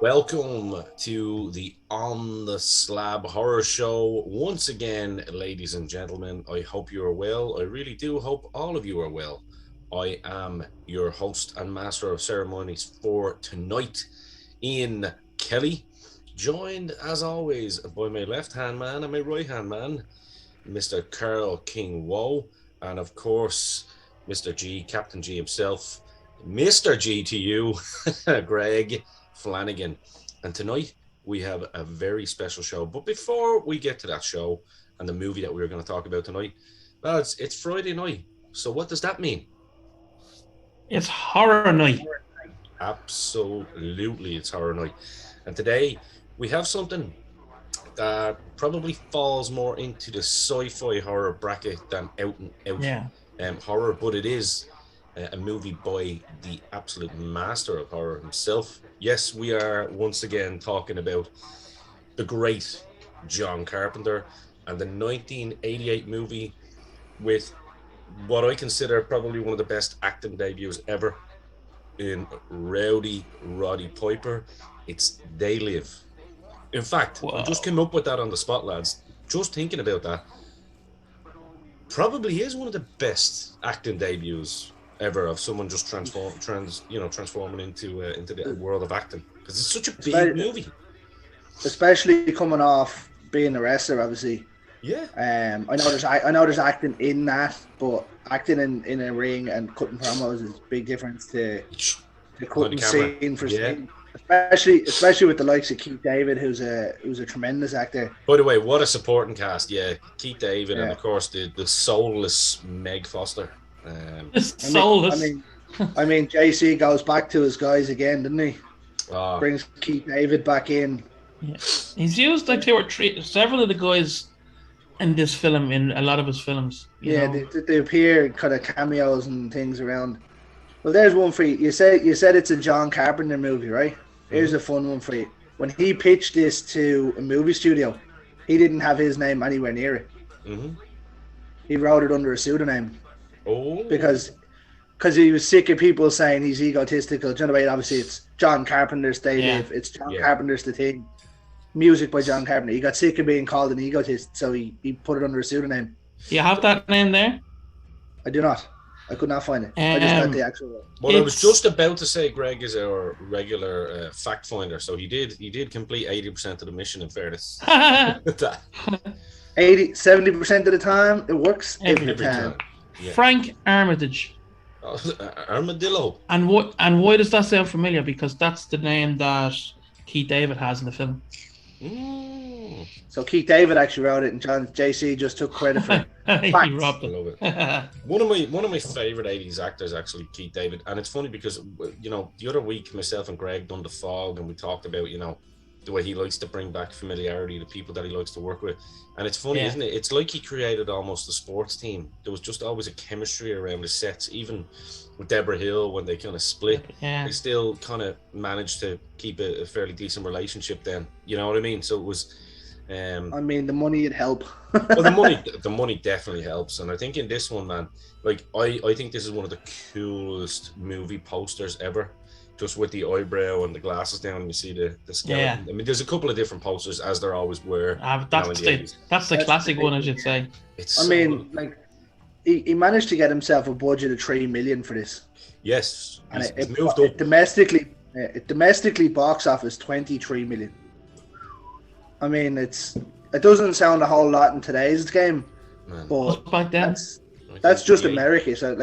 Welcome to the On the Slab Horror Show. Once again, ladies and gentlemen, I hope you are well. I really do hope all of you are well. I am your host and master of ceremonies for tonight, Ian Kelly, joined as always by my left hand man and my right hand man, Mr. Carl King Woe, and of course, Mr. G, Captain G himself, Mr. G to you, Greg Flanagan. And tonight we have a very special show. But before we get to that show and the movie that we were going to talk about tonight, lads, it's Friday night. So what does that mean? It's horror night. Absolutely, it's horror night. And today we have something that probably falls more into the sci-fi horror bracket than out and out horror, but it is a movie by the absolute master of horror himself. Yes, we are once again talking about the great John Carpenter and the 1988 movie with what I consider probably one of the best acting debuts ever in Rowdy Roddy Piper. It's They Live. In fact, I just came up with that on the spot, lads. Just thinking about that, probably is one of the best acting debuts ever of someone just transforming into the world of acting, because it's such a big movie, especially coming off being a wrestler, obviously. Yeah. I know there's acting in that, but acting in a ring and cutting promos is a big difference to cutting scene for scene. Especially with the likes of Keith David, who's a tremendous actor. By the way, what a supporting cast! Yeah, Keith David, and of course the soulless Meg Foster. Soulless. I mean, JC goes back to his guys again, didn't he? Brings Keith David back in. Yeah. He's used like several of the guys in this film in a lot of his films. They appear kind of cameos and things around. Well, there's one for you. You said it's a John Carpenter movie, right? Here's a fun one for you. When he pitched this to a movie studio, he didn't have his name anywhere near it. Mm-hmm. He wrote it under a pseudonym. Oh. Because he was sick of people saying he's egotistical. Do you know what I mean? Obviously, it's John Carpenter's They Live. It's John Carpenter's The Thing. Music by John Carpenter. He got sick of being called an egotist, so he put it under a pseudonym. Do you have that name there? I do not. I could not find it. I just got the actual one. Well, I was just about to say Greg is our regular fact finder, so he did complete 80% of the mission, in fairness. 70% of the time, it works every time. Yeah. Frank Armitage. Armadillo. And why does that sound familiar? Because that's the name that Keith David has in the film. So Keith David actually wrote it, and JC just took credit for it. He robbed it. I love it. One of my favorite 80s actors, actually, Keith David. And it's funny because, the other week myself and Greg done The Fog, and we talked about, the way he likes to bring back familiarity to people that he likes to work with. And it's funny, isn't it? It's like he created almost a sports team. There was just always a chemistry around the sets, even with Deborah Hill when they kind of split. Yeah. They still kind of managed to keep a fairly decent relationship then. You know what I mean? So it was... the money would help. Well, the money definitely helps. And I think in this one, man, like, I think this is one of the coolest movie posters ever. Just with the eyebrow and the glasses down, and you see the skeleton. Yeah. I mean, there's a couple of different posters, as there always were. That's the classic one, I should say. He managed to get himself a budget of $3 million for this. Yes, and it moved up. Domestically box office $23 million. I mean, it doesn't sound a whole lot in today's game, but back then, that's just America. So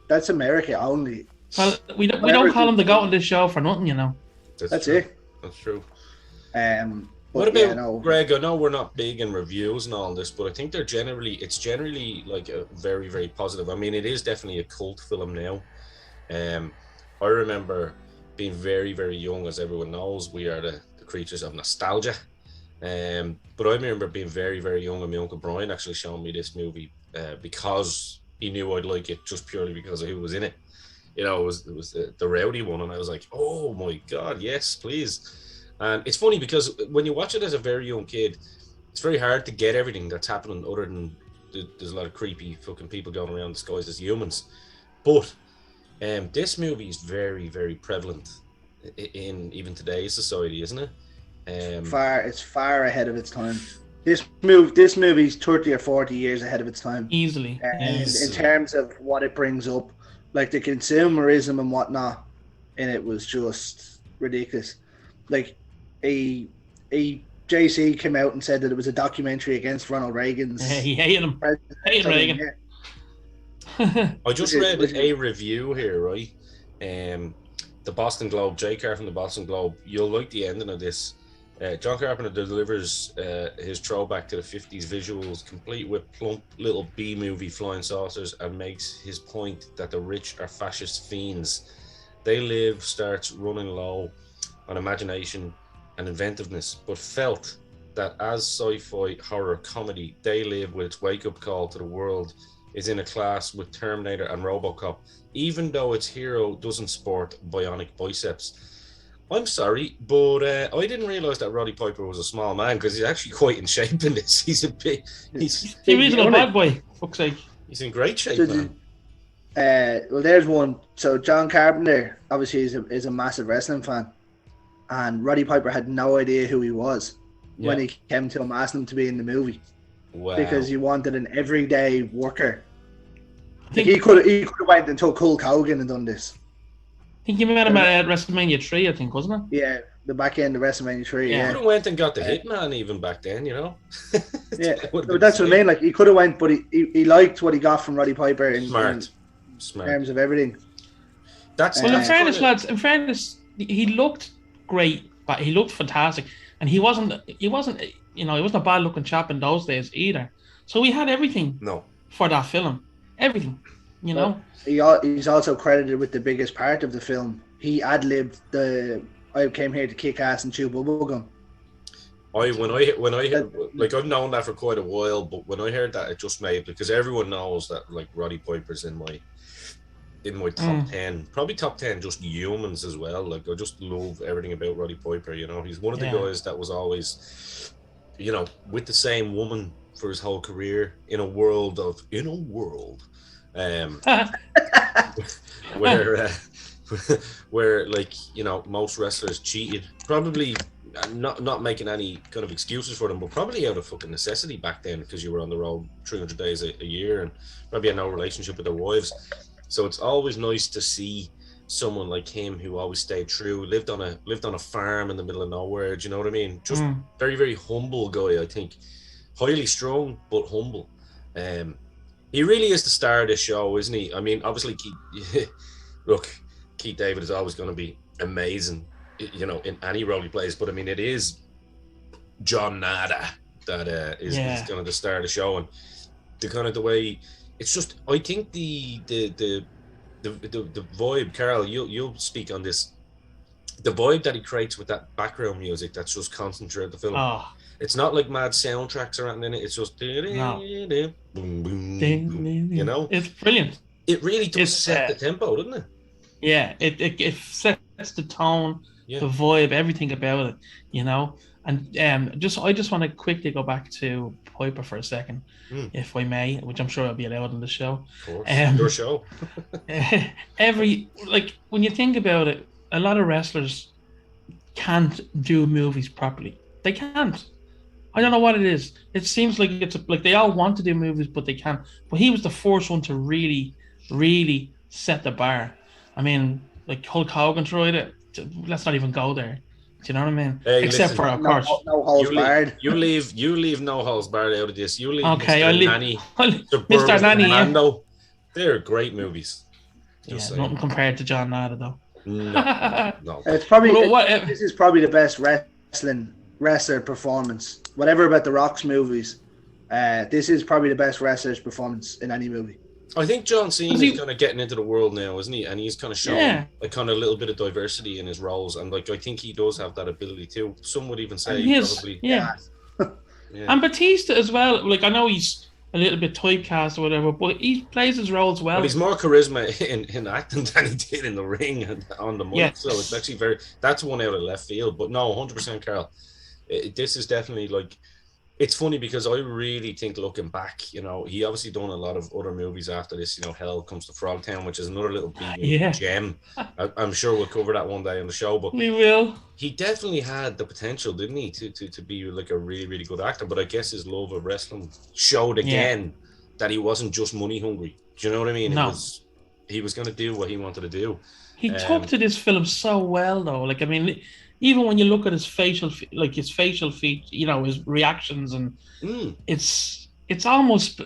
that's America only. Well, we don't call him the goat on this show for nothing, That's it. That's true. What about Greg? I know we're not big in reviews and all this, but I think it's generally like a very, very positive. I mean, it is definitely a cult film now. I remember being very, very young, as everyone knows. We are the creatures of nostalgia. But I remember being very, very young, and my Uncle Brian actually showing me this movie because he knew I'd like it, just purely because of who was in it. It was the Rowdy one, and I was like, oh my God, yes, please. And it's funny because when you watch it as a very young kid, it's very hard to get everything that's happening, other than there's a lot of creepy fucking people going around disguised as humans. But this movie is very, very prevalent in even today's society, isn't it? It's far ahead of its time. This movie's 30 or 40 years ahead of its time. Easily. In terms of what it brings up, like the consumerism and whatnot, and it was just ridiculous. Like a JC came out and said that it was a documentary against Ronald Reagan's. He hated him. Hated Reagan. I just read a review here, right? The Boston Globe, Jay Carr from the Boston Globe. You'll like the ending of this. John Carpenter delivers his throwback to the 50s visuals, complete with plump little B-movie flying saucers, and makes his point that the rich are fascist fiends. They Live starts running low on imagination and inventiveness, but felt that as sci-fi horror comedy, They Live, with its wake-up call to the world, is in a class with Terminator and RoboCop, even though its hero doesn't sport bionic biceps. I'm sorry, but I didn't realise that Roddy Piper was a small man, because he's actually quite in shape in this. He's a bit... He's a reasonable bad boy, fuck's sake. He's in great shape, man. Well, there's one. So John Carpenter, obviously, is a massive wrestling fan. And Roddy Piper had no idea who he was when he came to him, asking him to be in the movie. Wow. Because he wanted an everyday worker. He could have went and took Hulk Hogan and done this. I think you met him at WrestleMania 3, I think, wasn't it? Yeah, the back end of WrestleMania 3. He could have went and got the Hitman even back then, you know? Yeah, so that's what I mean. Like, he could have went, but he liked what he got from Roddy Piper in terms of everything. In fairness, lads, he looked great, but he looked fantastic, and he wasn't a bad looking chap in those days either. So he had everything for that film, everything, you know. He's also credited with the biggest part of the film. He ad-libbed the "I came here to kick ass and chew bubblegum." When I heard, like, I've known that for quite a while, but when I heard that, it just made, because everyone knows that, like, Roddy Piper's in my top 10, probably top 10 just humans as well. Like, I just love everything about Roddy Piper, you know. He's one of the guys that was always, you know, with the same woman for his whole career, in a world where like, you know, most wrestlers cheated, probably not making any kind of excuses for them, but probably out of fucking necessity back then, because you were on the road 300 days a year and probably had no relationship with their wives. So it's always nice to see someone like him who always stayed true, lived on a farm in the middle of nowhere. Do you know what I mean? Just very, very humble guy. I think highly strong but humble. He really is the star of this show, isn't he? I mean, obviously, Keith David is always going to be amazing, you know, in any role he plays. But I mean, it is John Nada that is kind of the star of the show, and the way it's just. I think the vibe, Carl, you'll speak on this. The vibe that he creates with that background music that's just constant throughout the film. Oh. It's not like mad soundtracks or anything in it. It's just boom, boom, you know. It's brilliant. It really does set the tempo, doesn't it? Yeah, it sets the tone, the vibe, everything about it, you know. And I just want to quickly go back to Piper for a second, if I may, which I'm sure I'll be allowed on the show. Of course, your show. When you think about it, a lot of wrestlers can't do movies properly. They can't. I don't know what it is. It seems like like they all want to do movies, but they can't. But he was the first one to really, really set the bar. I mean, like Hulk Hogan tried it. Let's not even go there. Do you know what I mean? Hey, except for, of course, no holds barred. You leave no holds barred out of this. You leave Mr. Nanny, Mr. Nanny, Commando. They're great movies. Nothing compared to John Nada, though. No. It's probably this is probably the best wrestler performance. Whatever about the Rock's movies, this is probably the best wrestler's performance in any movie. I think John Cena is kind of getting into the world now, isn't he? And he's kind of showing a kind of little bit of diversity in his roles, and like I think he does have that ability too. Some would even say probably. Yeah. And Batista as well. Like, I know he's a little bit typecast or whatever, but he plays his roles well. But he's more charisma in acting than he did in the ring and on the mic. So it's actually that's one out of left field. But no, 100%, Carl. This is definitely like It's funny because I really think, looking back, you know, he obviously done a lot of other movies after this. You know, Hell Comes to Frogtown, which is another little B-movie Yeah, gem. I'm sure we'll cover that one day on the show, but we will. he definitely had the potential, didn't he, to be like a really, really good actor. But I guess his love of wrestling showed Yeah. again that he wasn't just money hungry. Do you know what I mean? No. He was going to do what he wanted to do. He took to this film so well, though. Like, I mean, even when you look at his facial feet, you know, his reactions, and it's almost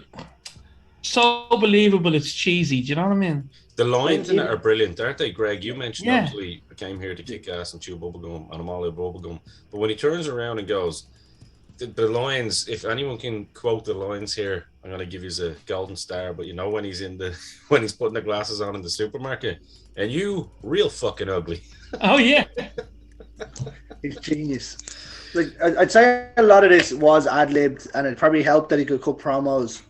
so believable. It's cheesy. Do you know what I mean? The lines in it are brilliant, aren't they, Greg? You mentioned, Yeah. obviously, I came here to kick ass and chew bubblegum, and I'm all out of bubblegum. But when he turns around and goes, the lines, if anyone can quote the lines here, I'm going to give you a golden star. But you know, when he's when he's putting the glasses on in the supermarket, and you real fucking ugly. Oh, yeah. He's genius. Like, I'd say a lot of this was ad-libbed, and it probably helped that he could cut promos.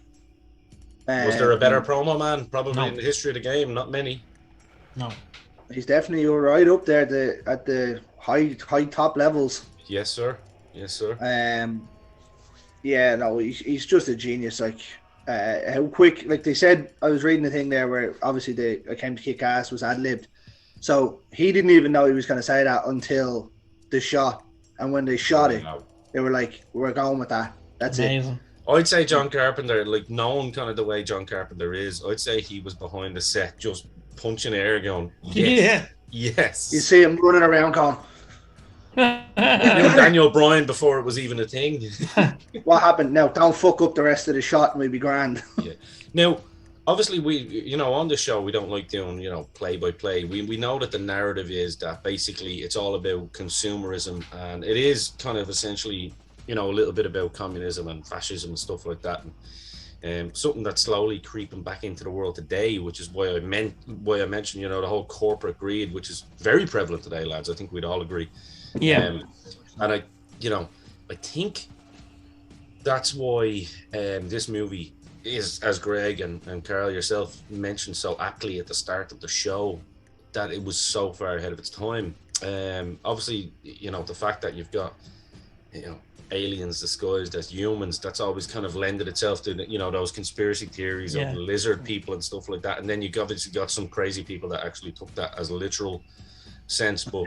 Was there a better promo man? Probably No. in the history of the game. Not many. No. He's definitely right up there at the high top levels. Yes, sir. Yes, sir. Yeah, no, he's just a genius. Like, how quick, like they said, I was reading the thing there where obviously I Came to Kick Ass was ad-libbed. So he didn't even know he was going to say that until the shot. And when they shot it, they were like, we're going with that. That's Amazing. it. I'd say John Carpenter, like, known kind of the way John Carpenter is, I'd say he was behind the set just punching air going, yes, yes. You see him running around going, Daniel Bryan before it was even a thing. what happened? Now, don't fuck up the rest of the shot and we'll be grand. Yeah. Now, obviously, we, you know, on the show, we don't like doing, you know, play by play. We know that the narrative is that basically it's all about consumerism, and it is kind of essentially, you know, a little bit about communism and fascism and stuff like that. And something that's slowly creeping back into the world today, which is why I mentioned, you know, the whole corporate greed, which is very prevalent today, lads. I think we'd all agree. Yeah. And I, you know, I think that's why this movie is, as Greg and Carl yourself mentioned so aptly at the start of the show, that it was so far ahead of its time. Obviously, you know, the fact that you've got, you know, aliens disguised as humans, that's always kind of lended itself to, you know, those conspiracy theories of lizard people and stuff like that. And then you obviously got some crazy people that actually took that as literal sense, but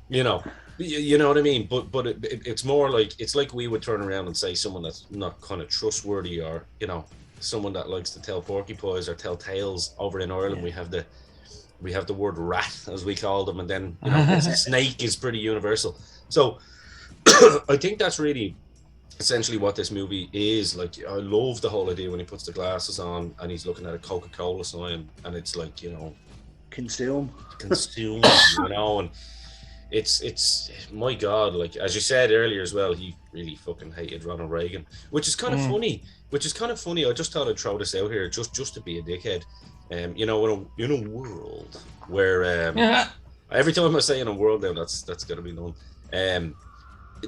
you know what I mean. But it's more like, it's like we would turn around and say someone that's not kind of trustworthy, or, you know, someone that likes to tell porcupines or tell tales. Over in Ireland, we have the word rat, as we call them, and then, you know, snake is pretty universal. So I think that's really essentially what this movie is. Like, I love the whole idea when he puts the glasses on and he's looking at a Coca-Cola sign, and it's like, you know, consume, you know, and it's my God, like, as you said earlier as well, he really fucking hated Ronald Reagan, which is kind of funny. I just thought I'd throw this out here just to be a dickhead. You know, in a world where every time I say in a world now, that's got to be known.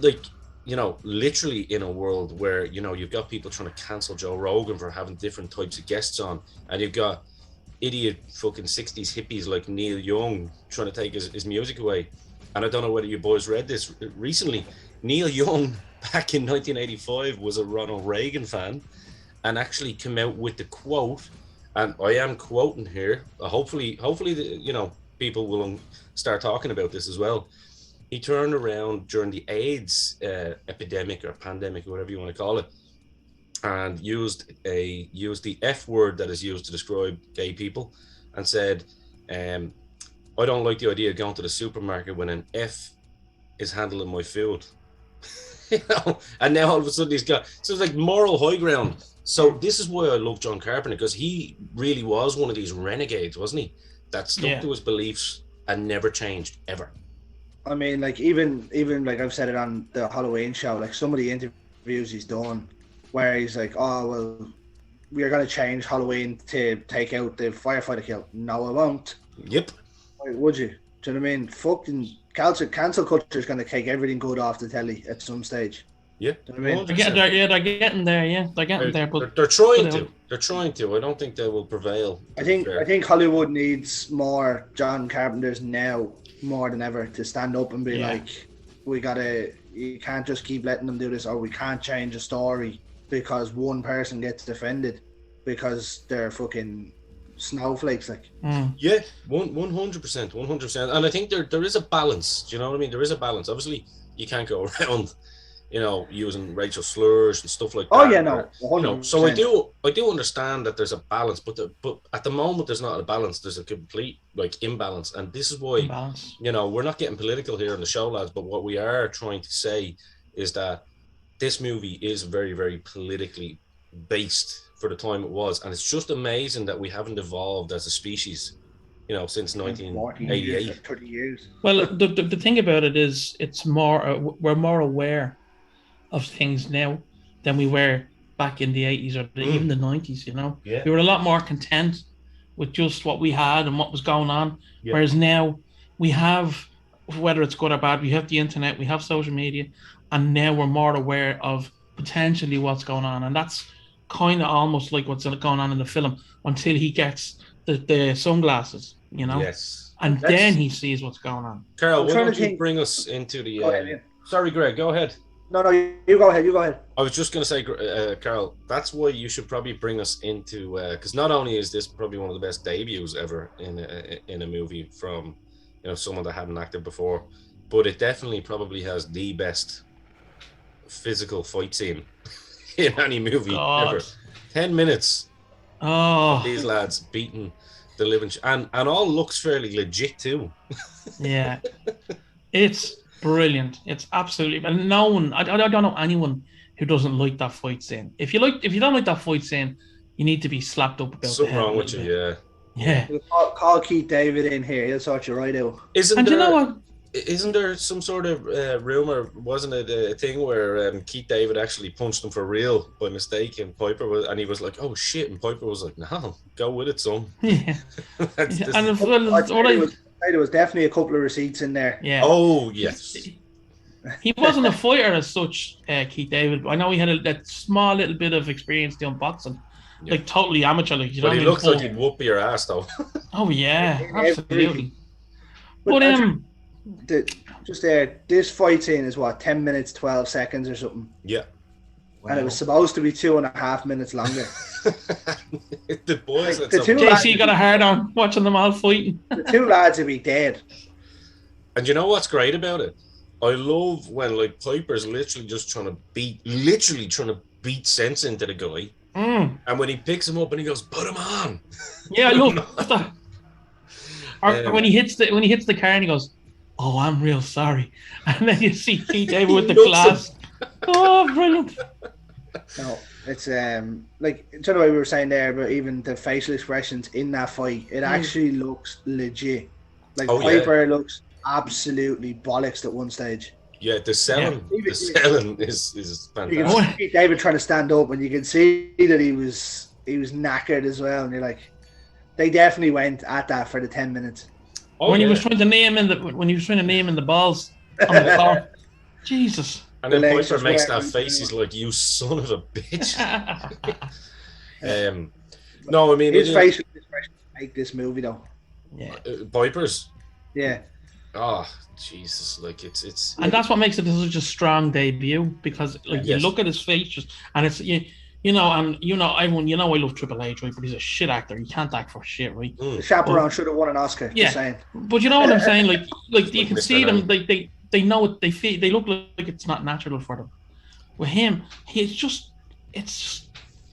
Like, you know, literally in a world where, you know, you've got people trying to cancel Joe Rogan for having different types of guests on, and you've got idiot fucking 60s hippies like Neil Young trying to take his music away. And I don't know whether you boys read this recently. Neil Young, back in 1985, was a Ronald Reagan fan, and actually came out with the quote, and I am quoting here. Hopefully, you know, people will start talking about this as well. He turned around during the AIDS epidemic or pandemic, or whatever you want to call it, and used the F word that is used to describe gay people, and said, I don't like the idea of going to the supermarket when an F is handling my food. You know, and now all of a sudden he's got, so it's like moral high ground. So this is why I love John Carpenter, because he really was one of these renegades, wasn't he? That stuck to his beliefs and never changed ever. I mean, like, even like I've said it on the Halloween show, like some of the interviews he's done where he's like, oh, well, we're going to change Halloween to take out the firefighter kill. No, I won't. Yep. Why would you? Do you know what I mean? Fucking cancel culture is going to take everything good off the telly at some stage. Yeah. Do you know what I mean? They're getting there. Yeah, they're getting there. But they're trying to. They're trying to. I don't think they will prevail. I think Hollywood needs more John Carpenters now, more than ever, to stand up and be like, we gotta you can't just keep letting them do this, or we can't change a story because one person gets offended because they're fucking snowflakes. Like, Yeah, 100%, 100%. And I think there is a balance. Do you know what I mean? There is a balance. Obviously, you can't go around, using racial slurs and stuff like that. oh yeah, no, 100%. So I do understand that there's a balance, but at the moment there's not a balance. There's a complete imbalance, and this is why Imbalance. we're not getting political here on the show, lads. But what we are trying to say is that this movie is very, very politically based for the time it was, and it's just amazing that we haven't evolved as a species, since 1988. 30 years. Well, the thing about it is, it's more we're more aware of things now than we were back in the 80s or even the 90s. Yeah. We were a lot more content with just what we had and what was going on. Yeah. Whereas now we have, whether it's good or bad, we have the internet, we have social media, and now we're more aware of potentially what's going on. And that's kind of almost like what's going on in the film until he gets the sunglasses, Yes. and then he sees what's going on. Carl, why don't you bring us into the... Sorry, Greg, go ahead. No, you go ahead. I was just going to say, Carl, that's why you should probably bring us into... Because not only is this probably one of the best debuts ever in a movie from someone that hadn't acted before, but it definitely probably has the best physical fight scene in any movie ever. 10 minutes of these lads beating the living... And all looks fairly legit too. Yeah. It's brilliant. It's absolutely... And no one... I don't know anyone who doesn't like that fight scene. If you don't like that fight scene, you need to be slapped up about something wrong with you, yeah. Yeah. Call Keith David in here. He'll sort you right out. And you know what? Isn't there some sort of rumor? Wasn't it a thing where Keith David actually punched him for real by mistake, and he was like, "Oh shit!" and Piper was like, "No, go with it, son." Yeah. There was definitely a couple of receipts in there. Yeah. Oh yes. He wasn't a fighter as such, Keith David. I know he had that small little bit of experience doing boxing. Yeah. Like totally amateur, like but he looked like he'd whoop your ass though. Oh yeah, absolutely. But this fight scene is what, 10 minutes 12 seconds or something. Yeah. Wow. And it was supposed to be 2.5 minutes longer. The boys, JC got a hard on watching them all fighting. The two lads would be dead. And you know what's great about it? I love when Piper's literally trying to beat sense into the guy. And when he picks him up and he goes, "Put him on." Yeah, I love that. Or when he hits the car and he goes, "Oh, I'm real sorry," and then you see Keith David with the glass. Oh, brilliant! No, it's like the way we were saying there, but even the facial expressions in that fight, it actually looks legit. Like Piper looks absolutely bollocks at one stage. Yeah, the selling is fantastic. You can see David trying to stand up, and you can see that he was knackered as well. And you're like, they definitely went at that for the 10 minutes. When he was trying to name in the balls on the car, Jesus. And then Piper makes that face. He's like, "You son of a bitch." No, I mean his facial expressions make this movie though. Yeah, Piper's. Yeah. Oh Jesus! It's and that's what makes it such a strong debut, because you look at his face, and it's everyone, I love Triple H, right? But he's a shit actor. He can't act for shit, right? The Chaperone should have won an Oscar. Yeah, just saying. But you know what I'm saying? Like you can see them. They know it. They feel. They look like it's not natural for them. With him, it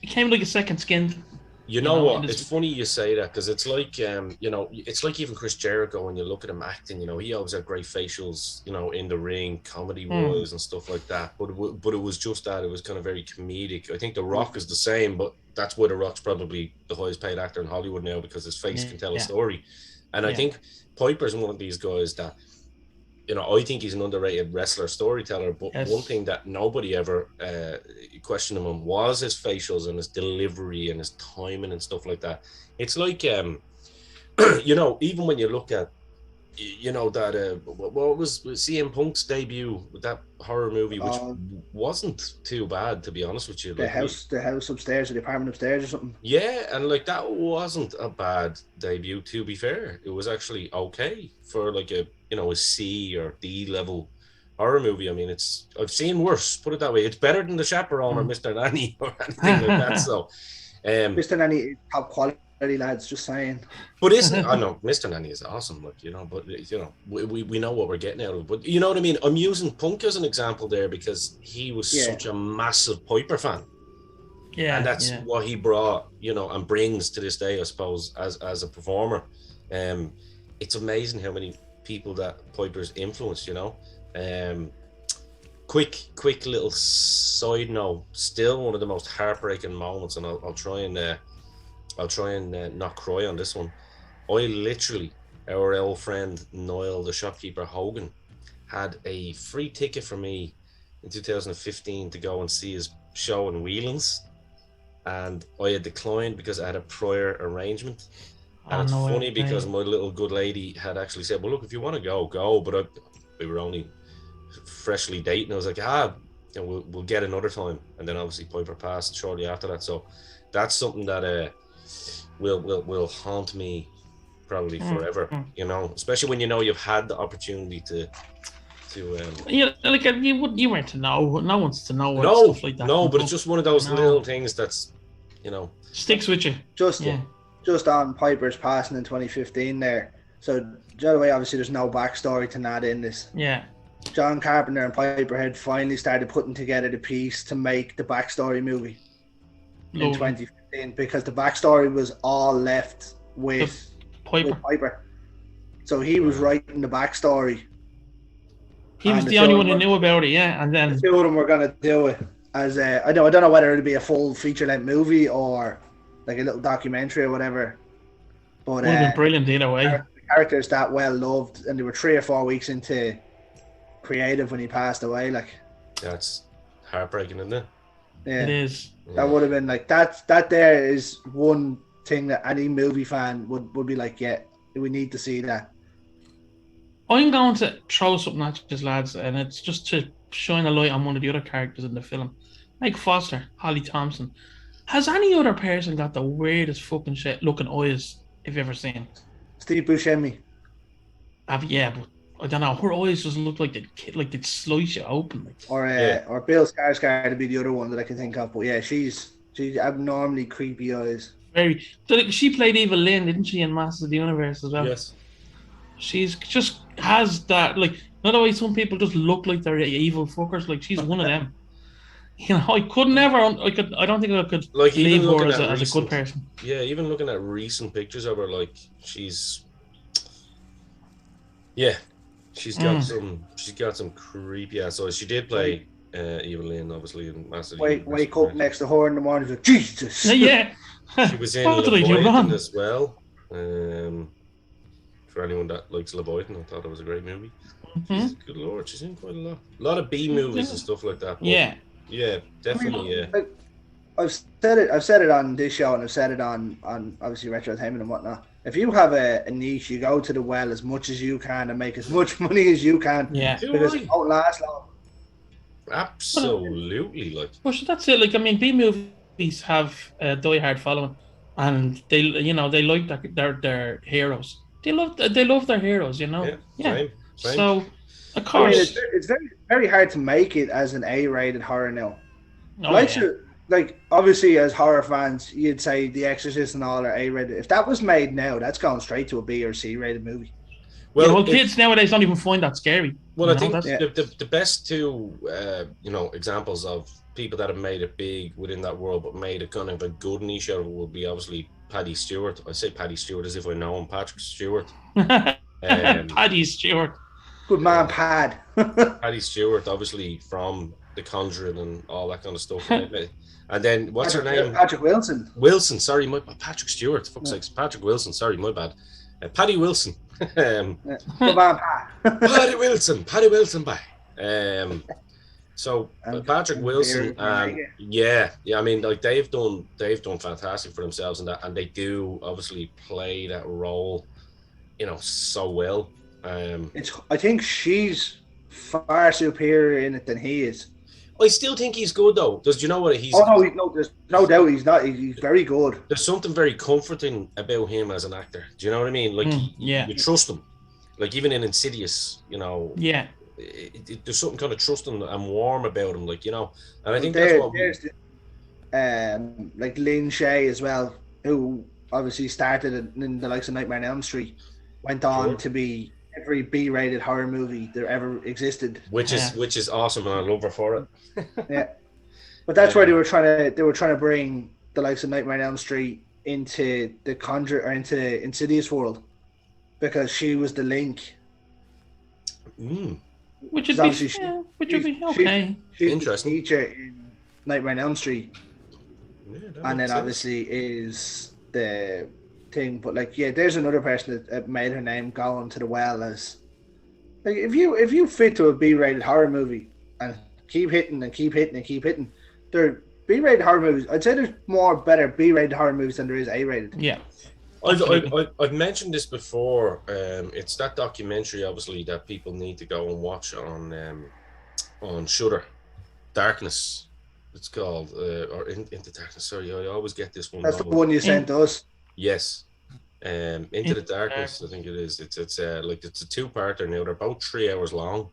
came like a second skin. You know what? It's funny you say that, because it's like it's like even Chris Jericho, when you look at him acting, he always had great facials, in the ring, comedy wise and stuff like that. But it was just that it was kind of very comedic. I think The Rock is the same, but that's why The Rock's probably the highest paid actor in Hollywood now, because his face can tell a story. And I think Piper's one of these guys that, I think he's an underrated wrestler, storyteller, but one thing that nobody ever questioned him on was his facials and his delivery and his timing and stuff like that. It's like, even when you look at, that, what was CM Punk's debut with that horror movie, which wasn't too bad, to be honest with you. The house upstairs, or the apartment upstairs or something. Yeah, and that wasn't a bad debut, to be fair. It was actually okay for a C or D level horror movie. I mean, I've seen worse. Put it that way. It's better than The Chaperone or Mr. Nanny or anything like that. So, Mr. Nanny top quality lads. Just saying. but isn't I know Mr. Nanny is awesome. Like, but we know what we're getting out of it. But you know what I mean. I'm using Punk as an example there because he was such a massive Piper fan. Yeah, and that's what he brought, and brings to this day, I suppose, as a performer. It's amazing how many people that Piper's influenced. Quick little side note. Still one of the most heartbreaking moments, and I'll try and not cry on this one. I literally, our old friend Niall, the shopkeeper Hogan, had a free ticket for me in 2015 to go and see his show in Whelan's, and I had declined because I had a prior arrangement. And it's funny because my little good lady had actually said, well, look, if you want to go, but we were only freshly dating. I was like, we'll get another time. And then obviously Piper passed shortly after that. So that's something that will haunt me probably forever, especially when you've had the opportunity to like you weren't to know. No one's to know stuff like that. No, but it's just one of those little things that's sticks with you. Just on Piper's passing in 2015 there. So the way, obviously there's no backstory to that in this. Yeah. John Carpenter and Piper had finally started putting together the piece to make the backstory movie in 2015 because the backstory was all left with Piper. So he was writing the backstory. He was the only one who knew about it, and then the two of them were gonna do it as I don't know whether it'll be a full feature-length movie or like a little documentary or whatever. But would have been brilliant either way. The characters that well loved, and they were 3 or 4 weeks into creative when he passed away. Like, that's heartbreaking, isn't it? Yeah, it is. That would have been like that. That there is one thing that any movie fan would be like, yeah, we need to see that. I'm going to throw something at you, lads, and it's just to shine a light on one of the other characters in the film. Meg Foster, Holly Thompson. Has any other person got the weirdest fucking shit looking eyes you've ever seen? Steve Buscemi. Yeah, but I don't know. Her eyes just look like they'd slice you open. Like. Or Bill Skarsgård to be the other one that I can think of. But yeah, she's abnormally creepy eyes. Very. She played Eva Lynn, didn't she, in Masters of the Universe as well? Yes. She's just has that, like, not always some people just look like they're evil fuckers. Like, she's one of them. I could never. I don't think I could leave her as a good person. Yeah, even looking at recent pictures of her, like she's got some creepy ass eyes. She did play Eva Lynn, obviously, in Master. Wake up next to her in the morning, like Jesus. Yeah. She was in Leviathan as well. For anyone that likes Leviathan, I thought it was a great movie. Mm-hmm. Good lord, she's in quite a lot of B movies and stuff like that. Yeah, definitely. Like, I've said it on this show, and I've said it on obviously Retrotainment and whatnot. If you have a niche, you go to the well as much as you can and make as much money as you can. Yeah, because it won't last long. Absolutely, like. Well, that's it. Like, I mean, B movies have a die-hard following, and they like their heroes. They love their heroes. Yeah. Same. So, of course, I mean, it's very, very hard to make it as an A-rated horror now. Like, obviously, as horror fans, you'd say The Exorcist and all are A-rated. If that was made now, that's going straight to a B or C-rated movie. Well, kids nowadays don't even find that scary. Well, I think the best two, examples of people that have made it big within that world, but made a kind of a good niche out of it would be obviously Paddy Stewart. I say Paddy Stewart as if I know him, Patrick Stewart. Paddy Stewart. Good man, Pad. Paddy Stewart, obviously from The Conjuring and all that kind of stuff. And then what's her name? Patrick Wilson. Sorry, Patrick Stewart. Fuck's sakes, Patrick Wilson. Sorry, my bad. Paddy Wilson. Good man, Pad. Paddy Wilson, bye. So Patrick Wilson, yeah. I mean, like they've done fantastic for themselves in that, and they do obviously play that role, so well. I think she's far superior in it than he is. I still think he's good though. Do you know what he's? There's no doubt he's not. He's very good. There's something very comforting about him as an actor. Do you know what I mean? Like, you trust him. Like even in Insidious, Yeah. there's something kind of trusting and warm about him, like, you know. And I Well, think that's what there's like Lin Shay as well, who obviously started in the likes of Nightmare on Elm Street, went on Sure. to be every B-rated horror movie there ever existed. which is awesome, and I love her for it. Yeah, but that's where they were trying to bring the likes of Nightmare on Elm Street into the into Insidious world, because she was the link. Mm, Which would Because be, obviously yeah, which would be okay. She's Interesting. the teacher in Nightmare on Elm Street, yeah, that and then makes sense. obviously is the thing. But like, yeah, there's another person that made her name going to the well as like, if you fit to a B-rated horror movie and keep hitting and keep hitting and keep hitting, there B-rated horror movies. I'd say there's more better B-rated horror movies than there is A-rated. Yeah. I've mentioned this before. It's that documentary, obviously, that people need to go and watch on Shudder. Darkness, it's called, or Into Darkness. Sorry, I always get this one That's the wrong. one you sent us. Yes, Into the Darkness. I think it is. It's like it's a two-parter now. They're about 3 hours long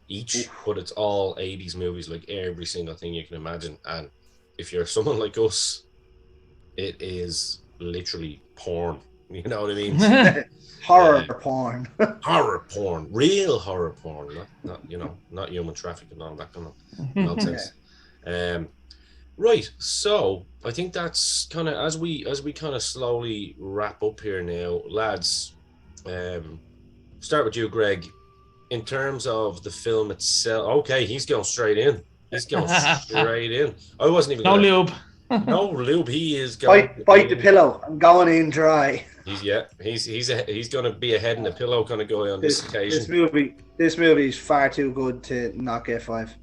each, but it's all 80s movies, like every single thing you can imagine. And if you're someone like us, it is literally porn. You know what I mean? Horror porn. Horror porn, real horror porn, not human trafficking and all that kind of nonsense. Right, so I think that's kind of as we kind of slowly wrap up here now, lads. Start with you, Greg. In terms of the film itself, okay, he's going straight in. He's going straight in. I wasn't even No lube. no lube. He is going Bite the pillow. I'm going in dry. He's going to be a head in the pillow kind of guy on this occasion. This movie is far too good to not get 5.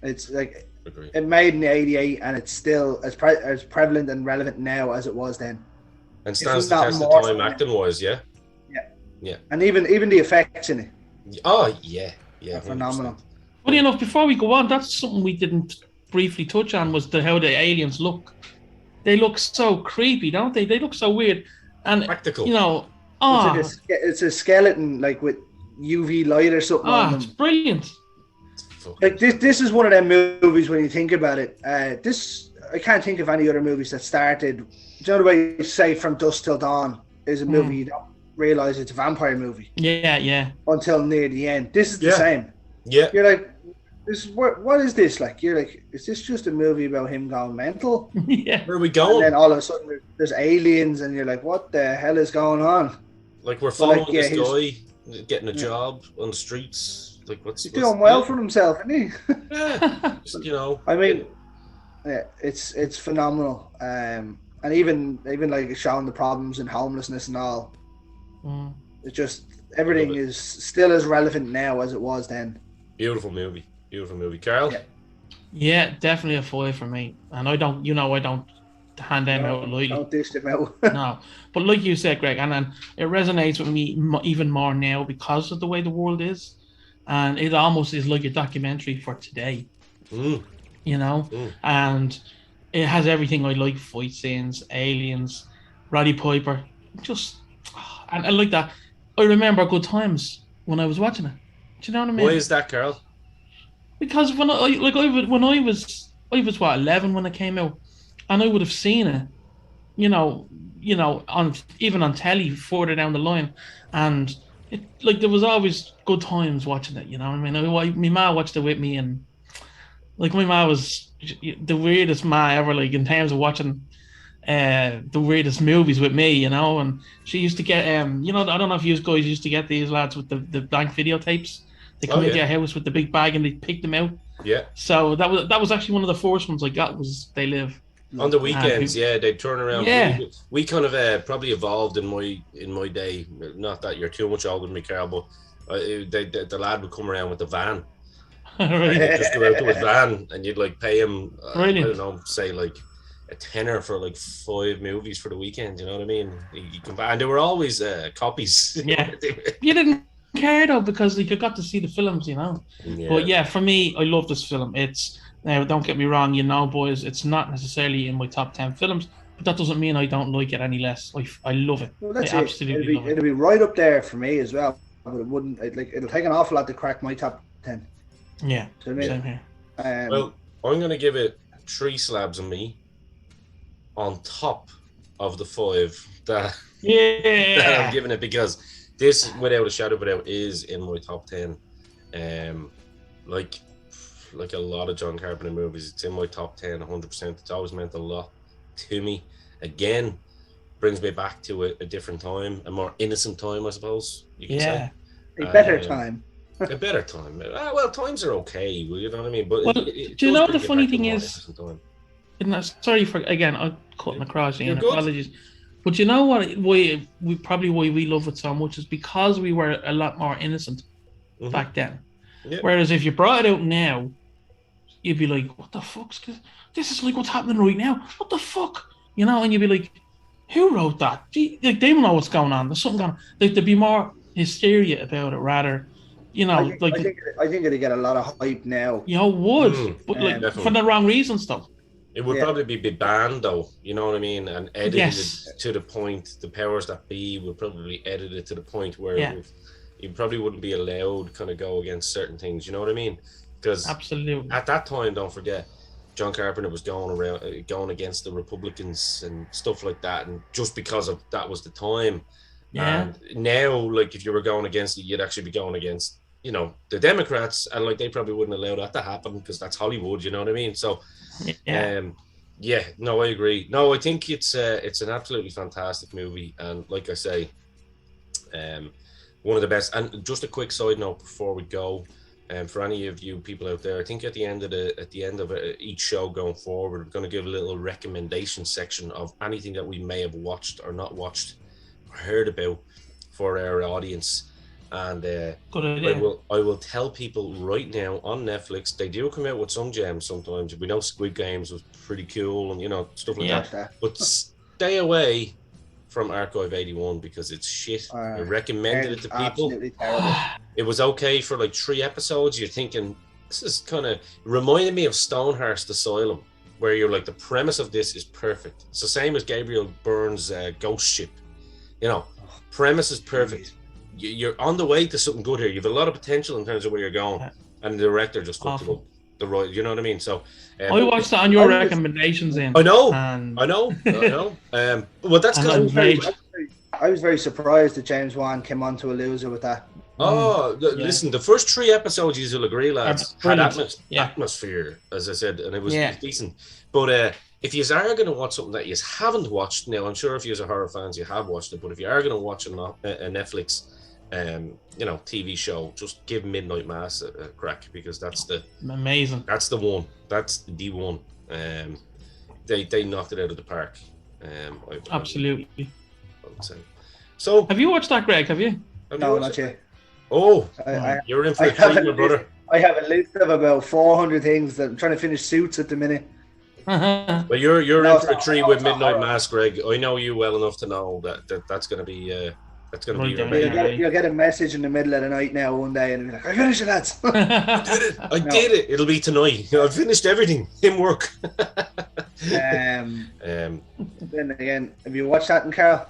It's like Agreed. it made in '88, and it's still as prevalent and relevant now as it was then. And stands If the not test of more time so. acting wise, yeah. And even the effects in it Oh yeah, are phenomenal. Funny enough, before we go on, that's something we didn't briefly touch on, was how the aliens look. They look so creepy, don't they? They look so weird. And, Practical. you know, It's a skeleton like with UV light or something on it's them. brilliant. Like this is one of them movies when you think about it. I can't think of any other movies that started. Do you know the way you say From Dusk Till Dawn is a movie you don't realize it's a vampire movie Yeah. until near the end. This is the same. Yeah. You're like, this is what is this like? You're like, is this just a movie about him going mental? Yeah. Where are we And going? then all of a sudden there's aliens, and you're like, what the hell is going on? Like we're following yeah, this guy getting a job on the streets. Like what's He's doing well for himself, isn't he? Yeah, just, you know. I mean, yeah, it's phenomenal. And even like showing the problems and homelessness and all. It's just everything is still as relevant now as it was then. Beautiful movie. Carl? Yeah, definitely a 5 for me. And I don't hand them out lightly. Don't dish them out. No, but like you said, Greg, and it resonates with me even more now because of the way the world is, and it almost is like a documentary for today. You know, and it has everything I like: fight scenes, aliens, Roddy Piper, and I like that. I remember good times when I was watching it. Do you know what I mean? Why is that, Carl? Because when I was what, 11 when it came out, and I would have seen it, you know, on telly further down the line, and there was always good times watching it. You know what I mean? My ma watched it with me, and like my ma was the weirdest ma ever. Like in terms of watching the weirdest movies with me, you know, and she used to get I don't know if you guys used to get these lads with the blank videotapes. They come into your house with the big bag and they pick them out. Yeah. So that was actually one of the first ones I got, was They Live. On the weekends, they'd turn around. Yeah. We kind of probably evolved in my day. Not that you're too much older than me, Carl, but the lad would come around with the van. Right. He'd just go out to his van, and you'd like pay him. I Brilliant. don't know, say like a tenner for like 5 movies for the weekend. You know what I mean? You come back, and they were always copies. Yeah. You didn't care though, because you got to see the films, you know. Yeah. But yeah, for me, I love this film. It's now, don't get me wrong, you know, boys, it's not necessarily in my top 10 films, but that doesn't mean I don't like it any less. I love it. Well, that's I it. absolutely love it. It'll be right up there for me as well. But it wouldn't. It'll take an awful lot to crack my top 10. Yeah, So, I mean, same here. Well, I'm going to give it 3 slabs of me on top of the 5 that I'm Yeah. giving it, because this, without a shadow of a doubt, is in my top 10. Like a lot of John Carpenter movies, it's in my top 10 100%. It's always meant a lot to me. Again, brings me back to a different time, a more innocent time, I suppose you can say. A better time. A better time. Well, times are okay, you know what I mean? But Well, it do you does know bring the you funny back to a thing more is? innocent time. Sorry for again, I'm cutting across you, You're and good. apologies. But you know what? Why we love it so much is because we were a lot more innocent back then. Yeah. Whereas if you brought it out now, you'd be like, "What the fuck's this? Is like what's happening right now? What the fuck?" You know, and you'd be like, "Who wrote that?" Like they don't know what's going on. There's something going on. Like there'd be more hysteria about it, rather. You know, I think it'd get a lot of hype now. you know, would, but like for definitely. the wrong reasons, though. It would probably be banned, though. You know what I mean? And edited to the point. The powers that be would probably edit it to the point where you probably wouldn't be allowed to kind of go against certain things. You know what I mean? Because absolutely, at that time, don't forget, John Carpenter was going against the Republicans and stuff like that, and just because of that was the time. Yeah. And now, like, if you were going against it, you'd actually be going against, you know, the Democrats, and like they probably wouldn't allow that to happen because that's Hollywood. You know what I mean? So. No, I agree. No, I think it's an absolutely fantastic movie, and like I say, one of the best. And just a quick side note before we go, for any of you people out there, I think at the end of each show going forward, we're going to give a little recommendation section of anything that we may have watched or not watched or heard about for our audience. And good idea. I will tell people right now on Netflix, they do come out with some gems sometimes. We know Squid Games was pretty cool and, you know, stuff like that. But stay away from Archive 81 because it's shit. I recommended it to people. It was okay for like 3 episodes. You're thinking, this is kind of reminded me of Stonehurst Asylum, where you're like, the premise of this is perfect. It's the same as Gabriel Byrne's Ghost Ship. You know, premise is perfect. You're on the way to something good here. You have a lot of potential in terms of where you're going, and the director just fucked it up. The right, you know what I mean? So I watched that on your recommendations. I know. Well, that's because I was very surprised that James Wan came on to a loser with that. Listen, the first 3 episodes, you'll agree, lads, had atmosphere, as I said, and it was decent. But if you are going to watch something that you haven't watched, now I'm sure if you are horror fans, you have watched it, but if you are going to watch a Netflix TV show, just give Midnight Mass a crack, because that's amazing. That's the one. That's the one. They knocked it out of the park. Absolutely. I would say. So, have you watched that, Greg? Have you? No, not yet. Oh, you're in for a treat, my brother. I have a list of about 400 things that I'm trying to finish Suits at the minute. But you're in for a treat with Midnight Mass, Greg. I know you well enough to know that's going to be. That's going to be. You'll get a message in the middle of the night now one day, and you'll be like, "I finished it, lads." I did it. It'll be tonight. I finished everything in work. Then again, have you watched that, Carl?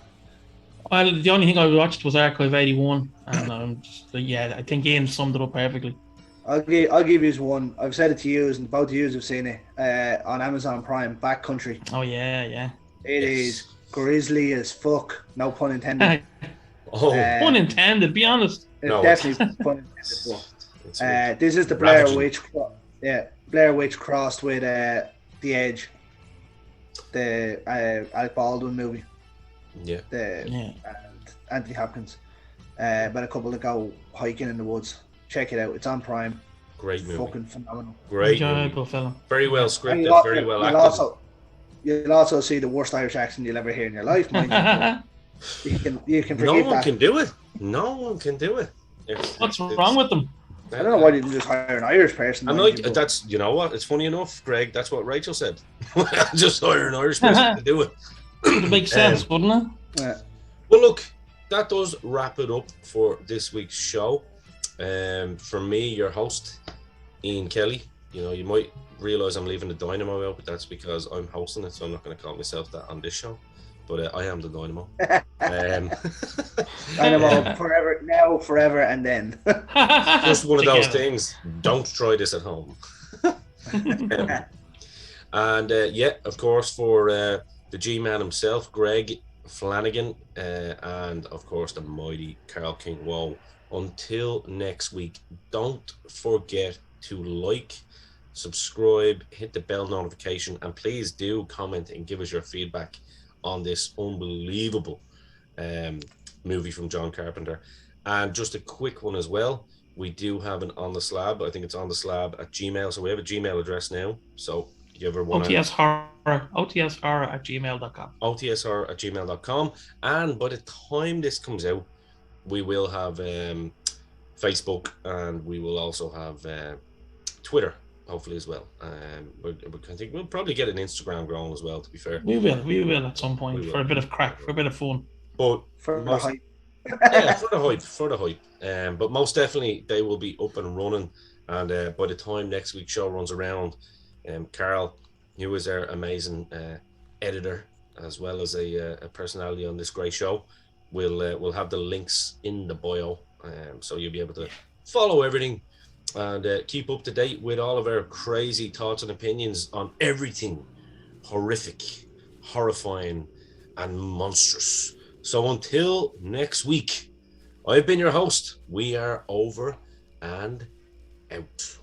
Well, the only thing I watched was Archive 81, and I think Ian summed it up perfectly. I'll give you one. I've said it to you, and both of you have seen it on Amazon Prime. Backcountry. Oh yeah. It is grisly as fuck. No pun intended. Pun intended. Be honest. Definitely pun intended. This is the Blair Witch. Blair Witch crossed with The Edge, the Alec Baldwin movie. And Anthony Hopkins. About a couple that go hiking in the woods. Check it out. It's on Prime. Great movie. Fucking phenomenal. Great enjoyable film. Very well scripted. Very well acted. You'll also see the worst Irish accent you'll ever hear in your life, mind you. You can forgive No one that. can do it. No one can do it. What's wrong with them? I don't know why they didn't just hire an Irish person. And like that's, you know what? It's funny enough, Greg. That's what Rachel said. Just hire an Irish person to do it. It makes sense, wouldn't it? Yeah. Well, look, that does wrap it up for this week's show. For me, your host, Ian Kelly. You know, you might realise I'm leaving the dynamo out, but that's because I'm hosting it, so I'm not going to call myself that on this show. but I am the Dynamo. Dynamo forever, now, forever, and then. Just one of those Together. things. Don't try this at home. And yeah, of course, for the G-Man himself, Greg Flanagan, and of course the mighty Carl King Woe. Until next week, don't forget to like, subscribe, hit the bell notification, and please do comment and give us your feedback on this unbelievable movie from John Carpenter. And just a quick one as well, we do have an On the Slab. I think it's On the Slab at Gmail. So we have a Gmail address now. So if you ever want to OTShorror@gmail.com. OTSR@gmail.com. And by the time this comes out, we will have Facebook, and we will also have Twitter, hopefully, as well. I think we'll probably get an Instagram going as well, to be fair. We will at some point for a bit of crack, for a bit of fun. But For the hype. yeah, for the hype. But most definitely, they will be up and running. And by the time next week's show runs around, Carl, who is our amazing editor, as well as a personality on this great show, we'll have the links in the bio, so you'll be able to follow everything and keep up to date with all of our crazy thoughts and opinions on everything horrific, horrifying, and monstrous. So until next week, I've been your host. We are over and out.